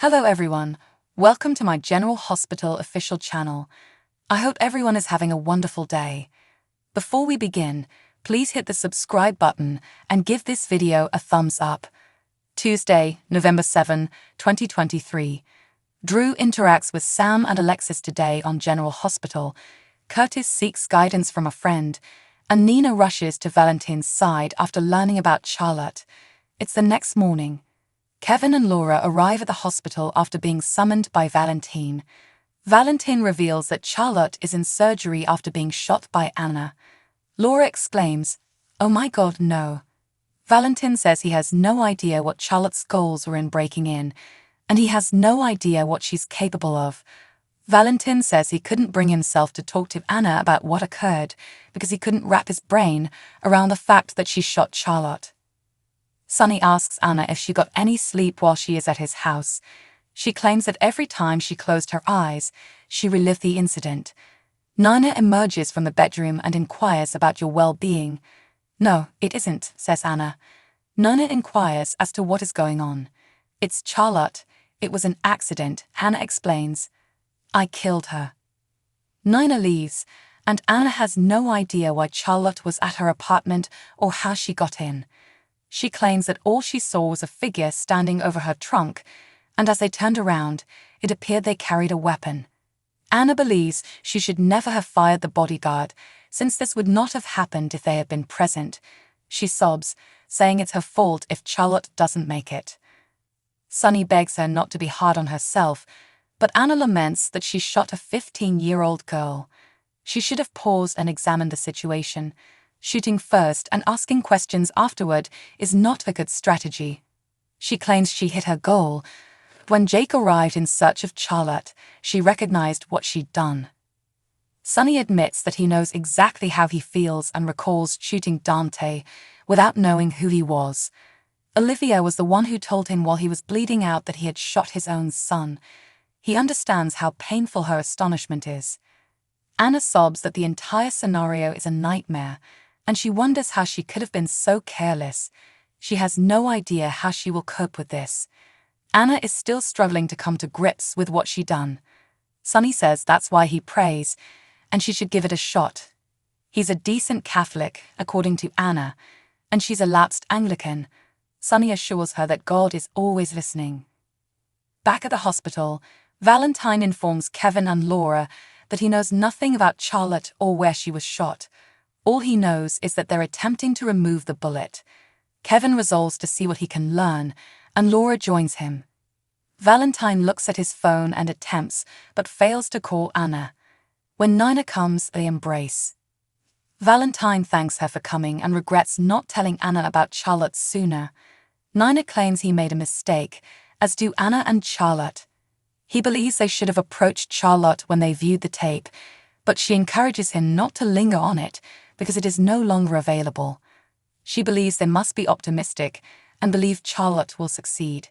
Hello everyone, welcome to my General Hospital official channel. I hope everyone is having a wonderful day. Before we begin, please hit the subscribe button and give this video a thumbs up. Tuesday, November 7, 2023. Drew interacts with Sam and Alexis today on General Hospital. Curtis seeks guidance from a friend, and Nina rushes to Valentine's side after learning about Charlotte. It's the next morning. Kevin and Laura arrive at the hospital after being summoned by Valentine. Valentine reveals that Charlotte is in surgery after being shot by Anna. Laura exclaims, "Oh my God, no." Valentine says he has no idea what Charlotte's goals were in breaking in, and he has no idea what she's capable of. Valentine says he couldn't bring himself to talk to Anna about what occurred because he couldn't wrap his brain around the fact that she shot Charlotte. Sunny asks Anna if she got any sleep while she is at his house. She claims that every time she closed her eyes, she relived the incident. Nina emerges from the bedroom and inquires about your well-being. "No, it isn't," says Anna. Nina inquires as to what is going on. "It's Charlotte. It was an accident," Hannah explains. "I killed her." Nina leaves, and Anna has no idea why Charlotte was at her apartment or how she got in. She claims that all she saw was a figure standing over her trunk, and as they turned around, it appeared they carried a weapon. Anna believes she should never have fired the bodyguard, since this would not have happened if they had been present. She sobs, saying it's her fault if Charlotte doesn't make it. Sunny begs her not to be hard on herself, but Anna laments that she shot a 15-year-old girl. She should have paused and examined the situation. Shooting first and asking questions afterward is not a good strategy. She claims she hit her goal. When Jake arrived in search of Charlotte, she recognized what she'd done. Sunny admits that he knows exactly how he feels and recalls shooting Dante without knowing who he was. Olivia was the one who told him while he was bleeding out that he had shot his own son. He understands how painful her astonishment is. Anna sobs that the entire scenario is a nightmare, and she wonders how she could have been so careless. She has no idea how she will cope with this. Anna is still struggling to come to grips with what she'd done. Sunny says that's why he prays, and she should give it a shot. He's a decent Catholic, according to Anna, and she's a lapsed Anglican. Sunny assures her that God is always listening. Back at the hospital, Valentine informs Kevin and Laura that he knows nothing about Charlotte or where she was shot. All he knows is that they're attempting to remove the bullet. Kevin resolves to see what he can learn, and Laura joins him. Valentine looks at his phone and attempts, but fails to call Anna. When Nina comes, they embrace. Valentine thanks her for coming and regrets not telling Anna about Charlotte sooner. Nina claims he made a mistake, as do Anna and Charlotte. He believes they should have approached Charlotte when they viewed the tape, but she encourages him not to linger on it because it is no longer available. She believes they must be optimistic and believe Charlotte will succeed.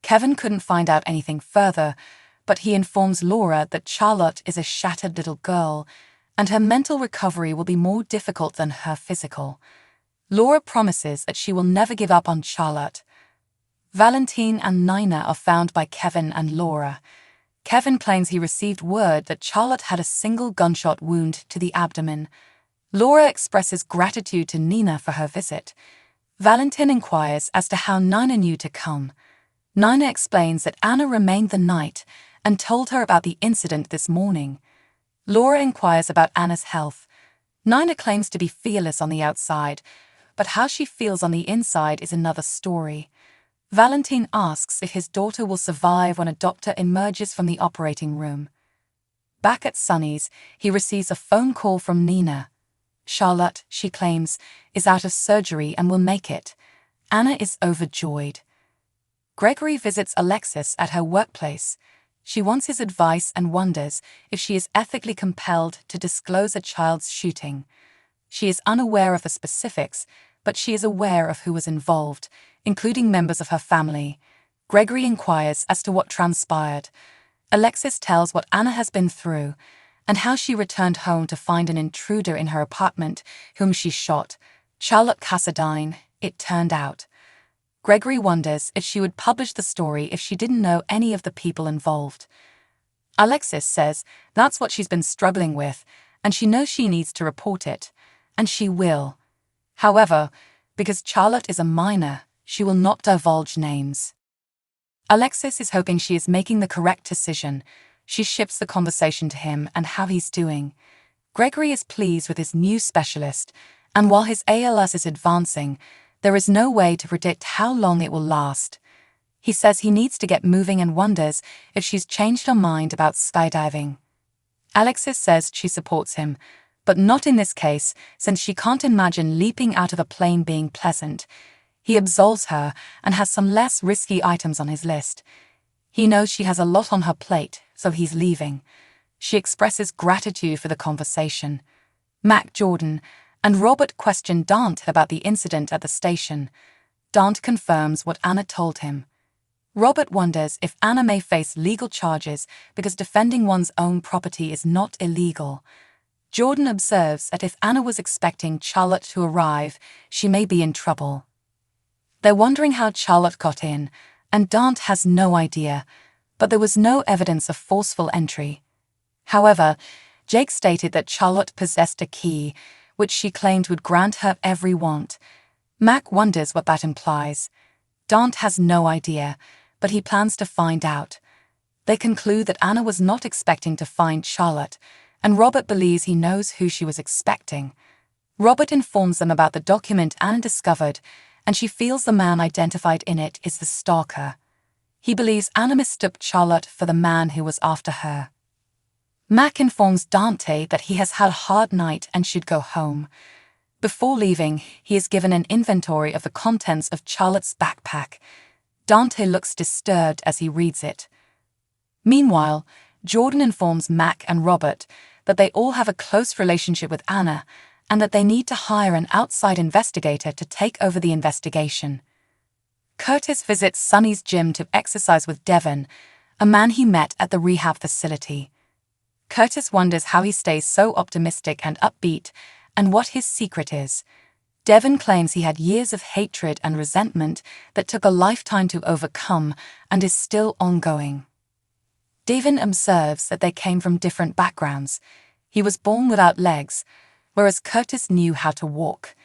Kevin couldn't find out anything further, but he informs Laura that Charlotte is a shattered little girl, and her mental recovery will be more difficult than her physical. Laura promises that she will never give up on Charlotte. Valentine and Nina are found by Kevin and Laura. Kevin claims he received word that Charlotte had a single gunshot wound to the abdomen. Laura expresses gratitude to Nina for her visit. Valentine inquires as to how Nina knew to come. Nina explains that Anna remained the night and told her about the incident this morning. Laura inquires about Anna's health. Nina claims to be fearless on the outside, but how she feels on the inside is another story. Valentine asks if his daughter will survive when a doctor emerges from the operating room. Back at Sunny's, he receives a phone call from Nina. Charlotte, she claims, is out of surgery and will make it. Anna is overjoyed. Gregory visits Alexis at her workplace. She wants his advice and wonders if she is ethically compelled to disclose a child's shooting. She is unaware of the specifics, but she is aware of who was involved, including members of her family. Gregory inquires as to what transpired. Alexis tells what Anna has been through, and how she returned home to find an intruder in her apartment whom she shot. Charlotte Cassadine, it turned out. Gregory wonders if she would publish the story if she didn't know any of the people involved. Alexis says that's what she's been struggling with, and she knows she needs to report it, and she will. However, because Charlotte is a minor, she will not divulge names. Alexis is hoping she is making the correct decision. She shifts the conversation to him and how he's doing. Gregory is pleased with his new specialist, and while his ALS is advancing, there is no way to predict how long it will last. He says he needs to get moving and wonders if she's changed her mind about skydiving. Alexis says she supports him, but not in this case, since she can't imagine leaping out of a plane being pleasant. He absolves her and has some less risky items on his list. He knows she has a lot on her plate, so he's leaving. She expresses gratitude for the conversation. Mac, Jordan, and Robert question Dante about the incident at the station. Dante confirms what Anna told him. Robert wonders if Anna may face legal charges because defending one's own property is not illegal. Jordan observes that if Anna was expecting Charlotte to arrive, she may be in trouble. They're wondering how Charlotte got in, and Dante has no idea, but there was no evidence of forceful entry. However, Jake stated that Charlotte possessed a key, which she claimed would grant her every want. Mac wonders what that implies. Dante has no idea, but he plans to find out. They conclude that Anna was not expecting to find Charlotte, and Robert believes he knows who she was expecting. Robert informs them about the document Anna discovered, and she feels the man identified in it is the stalker. He believes Anna mistook Charlotte for the man who was after her. Mac informs Dante that he has had a hard night and should go home. Before leaving, he is given an inventory of the contents of Charlotte's backpack. Dante looks disturbed as he reads it. Meanwhile, Jordan informs Mac and Robert that they all have a close relationship with Anna and that they need to hire an outside investigator to take over the investigation. Curtis visits Sonny's gym to exercise with Devon, a man he met at the rehab facility. Curtis wonders how he stays so optimistic and upbeat and what his secret is. Devon claims he had years of hatred and resentment that took a lifetime to overcome and is still ongoing. Devon observes that they came from different backgrounds. He was born without legs, whereas Curtis knew how to walk.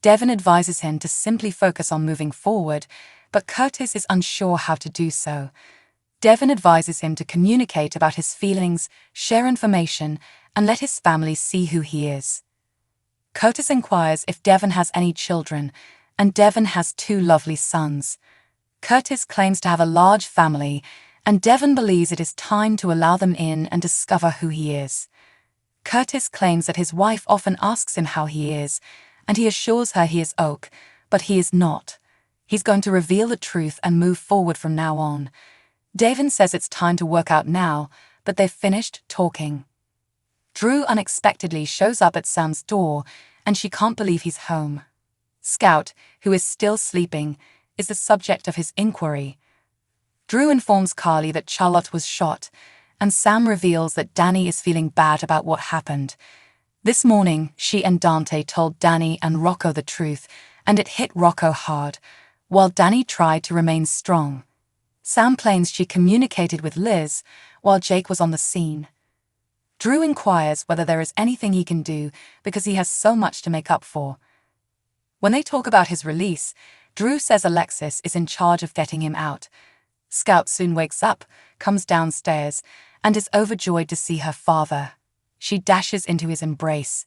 Devon advises him to simply focus on moving forward, but Curtis is unsure how to do so. Devon advises him to communicate about his feelings, share information, and let his family see who he is. Curtis inquires if Devon has any children, and Devon has 2 lovely sons. Curtis claims to have a large family, and Devon believes it is time to allow them in and discover who he is. Curtis claims that his wife often asks him how he is, and he assures her he is Oak, but he is not. He's going to reveal the truth and move forward from now on. Devon says it's time to work out now, but they've finished talking. Drew unexpectedly shows up at Sam's door, and she can't believe he's home. Scout, who is still sleeping, is the subject of his inquiry. Drew informs Carly that Charlotte was shot, and Sam reveals that Danny is feeling bad about what happened. This morning, she and Dante told Danny and Rocco the truth, and it hit Rocco hard, while Danny tried to remain strong. Sam claims she communicated with Liz while Jake was on the scene. Drew inquires whether there is anything he can do because he has so much to make up for. When they talk about his release, Drew says Alexis is in charge of getting him out. Scout soon wakes up, comes downstairs, and is overjoyed to see her father. She dashes into his embrace.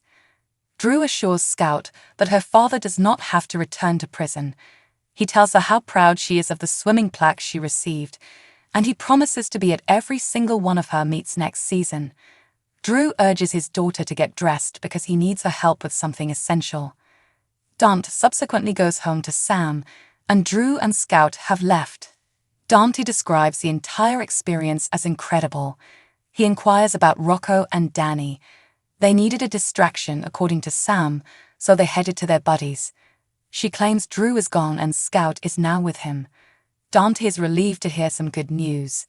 Drew assures Scout that her father does not have to return to prison. He tells her how proud she is of the swimming plaque she received, and he promises to be at every single one of her meets next season. Drew urges his daughter to get dressed because he needs her help with something essential. Dante subsequently goes home to Sam, and Drew and Scout have left. Dante describes the entire experience as incredible. He inquires about Rocco and Danny. They needed a distraction, according to Sam, so they headed to their buddies. She claims Drew is gone and Scout is now with him. Dante is relieved to hear some good news.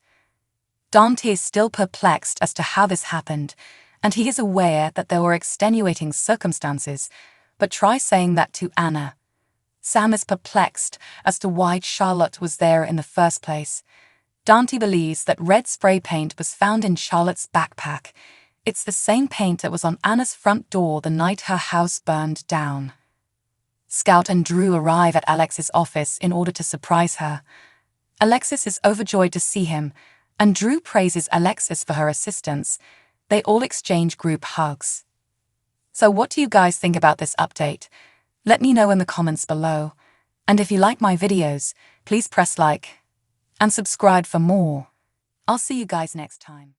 Dante is still perplexed as to how this happened, and he is aware that there were extenuating circumstances, but try saying that to Anna. Sam is perplexed as to why Charlotte was there in the first place. Dante believes that red spray paint was found in Charlotte's backpack. It's the same paint that was on Anna's front door the night her house burned down. Scout and Drew arrive at Alex's office in order to surprise her. Alexis is overjoyed to see him, and Drew praises Alexis for her assistance. They all exchange group hugs. So what do you guys think about this update? Let me know in the comments below. And if you like my videos, please press like and subscribe for more. I'll see you guys next time.